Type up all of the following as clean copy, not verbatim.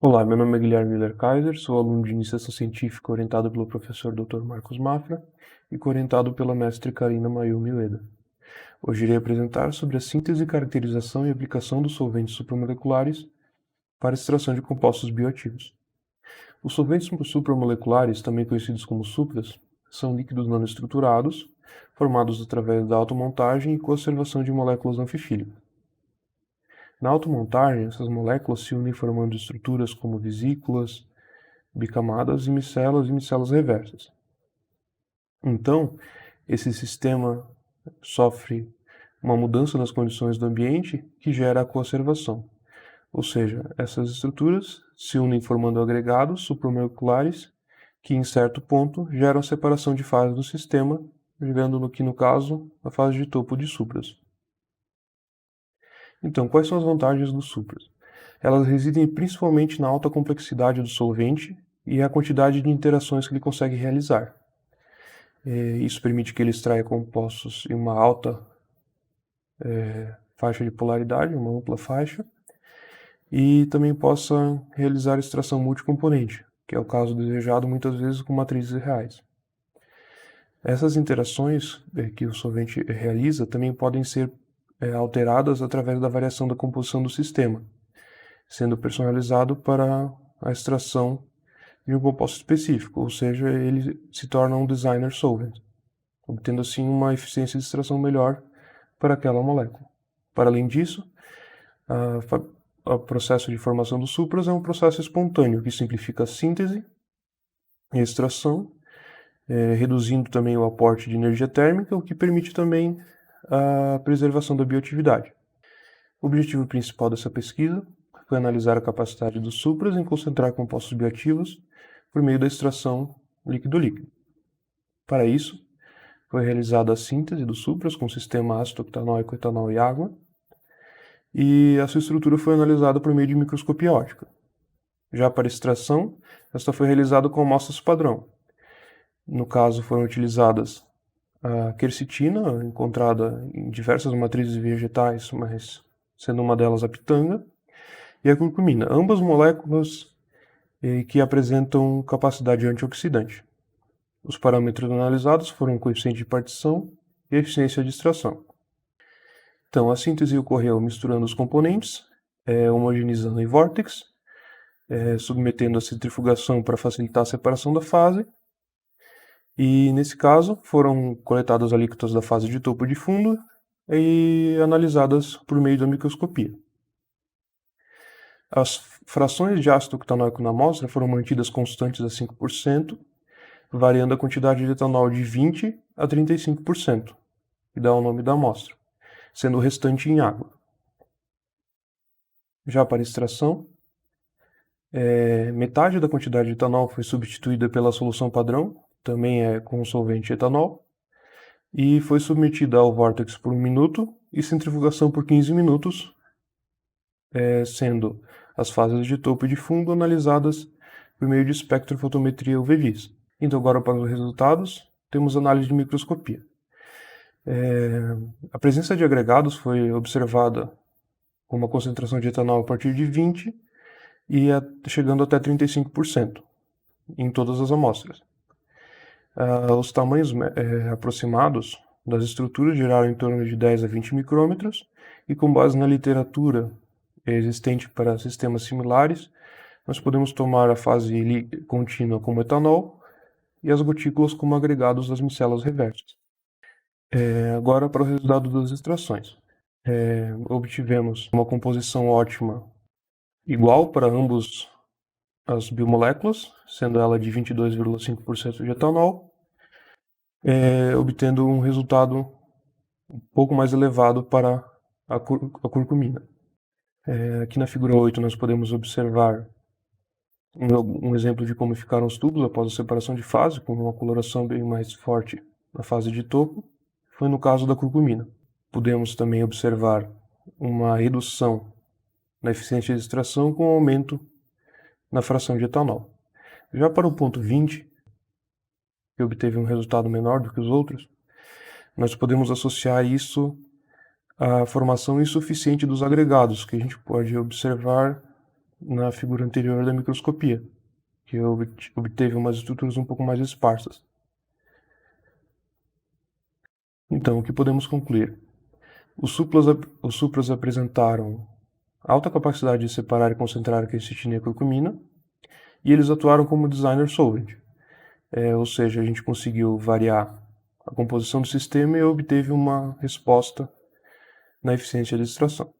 Olá, meu nome é Guilherme Miller Kaiser, sou aluno de iniciação científica orientado pelo professor Dr. Marcos Mafra e coorientado pela mestre Karina Mayumi Ueda. Hoje irei apresentar sobre a síntese, caracterização e aplicação dos solventes supramoleculares para extração de compostos bioativos. Os solventes supramoleculares, também conhecidos como supras, são líquidos nanoestruturados, formados através da automontagem e conservação de moléculas anfifílicas. Na automontagem, essas moléculas se unem formando estruturas como vesículas, bicamadas e micelas reversas. Então, esse sistema sofre uma mudança nas condições do ambiente que gera a coacervação. Ou seja, essas estruturas se unem formando agregados supramoleculares que, em certo ponto, geram a separação de fases do sistema, gerando no caso, a fase de topo de supras. Então, quais são as vantagens dos supras? Elas residem principalmente na alta complexidade do solvente e a quantidade de interações que ele consegue realizar. Isso permite que ele extraia compostos em uma alta faixa de polaridade, uma ampla faixa, e também possa realizar extração multicomponente, que é o caso desejado muitas vezes com matrizes reais. Essas interações que o solvente realiza também podem ser alteradas através da variação da composição do sistema, sendo personalizado para a extração de um composto específico, ou seja, ele se torna um designer solvent, obtendo assim uma eficiência de extração melhor para aquela molécula. Para além disso, o processo de formação dos supras é um processo espontâneo que simplifica a síntese e a extração, reduzindo também o aporte de energia térmica, o que permite também a preservação da bioatividade. O objetivo principal dessa pesquisa foi analisar a capacidade dos supras em concentrar compostos bioativos por meio da extração líquido-líquido. Para isso, foi realizada a síntese dos supras com sistema ácido octanóico, etanol e água, e a sua estrutura foi analisada por meio de microscopia óptica. Já para extração, esta foi realizada com amostras padrão. No caso, foram utilizadas a quercetina, encontrada em diversas matrizes vegetais, mas sendo uma delas a pitanga, e a curcumina, ambas moléculas que apresentam capacidade antioxidante. Os parâmetros analisados foram o coeficiente de partição e a eficiência de extração. Então, a síntese ocorreu misturando os componentes, homogeneizando em vórtex, submetendo a centrifugação para facilitar a separação da fase, e nesse caso foram coletadas alíquotas da fase de topo e de fundo e analisadas por meio da microscopia. As frações de ácido octanóico na amostra foram mantidas constantes a 5%, variando a quantidade de etanol de 20% a 35%, que dá o nome da amostra, sendo o restante em água. Já para extração, metade da quantidade de etanol foi substituída pela solução padrão, também com o solvente etanol, e foi submetida ao vórtex por 1 minuto e centrifugação por 15 minutos, sendo as fases de topo e de fundo analisadas por meio de espectrofotometria UV-Vis. Então, agora para os resultados, temos análise de microscopia. A presença de agregados foi observada com uma concentração de etanol a partir de 20% e chegando até 35% em todas as amostras. Os tamanhos aproximados das estruturas geraram em torno de 10 a 20 micrômetros e, com base na literatura existente para sistemas similares, nós podemos tomar a fase contínua como etanol e as gotículas como agregados das micelas reversas. Agora para o resultado das extrações. Obtivemos uma composição ótima igual para ambos as biomoléculas, sendo ela de 22,5% de etanol, obtendo um resultado um pouco mais elevado para a curcumina. Aqui na figura 8 nós podemos observar um exemplo de como ficaram os tubos após a separação de fase, com uma coloração bem mais forte na fase de topo, foi no caso da curcumina. Podemos também observar uma redução na eficiência de extração com aumento na fração de etanol. Já para o ponto 20, que obteve um resultado menor do que os outros, nós podemos associar isso à formação insuficiente dos agregados, que a gente pode observar na figura anterior da microscopia, que obteve umas estruturas um pouco mais esparsas. Então, o que podemos concluir? Os supras apresentaram alta capacidade de separar e concentrar a quercetina e a curcumina, e eles atuaram como designer solvent, ou seja, a gente conseguiu variar a composição do sistema e obteve uma resposta na eficiência de extração.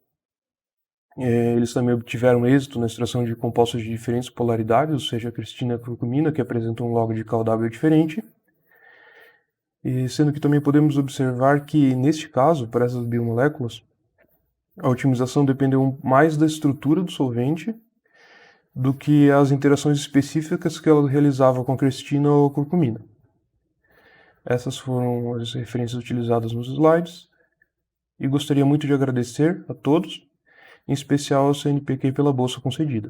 Eles também obtiveram êxito na extração de compostos de diferentes polaridades, ou seja, a quercetina e a curcumina, que apresentam um log de K-W diferente, e sendo que também podemos observar que, neste caso, para essas biomoléculas, a otimização dependeu mais da estrutura do solvente do que as interações específicas que ela realizava com a quercetina ou a curcumina. Essas foram as referências utilizadas nos slides, e gostaria muito de agradecer a todos, em especial ao CNPq pela bolsa concedida.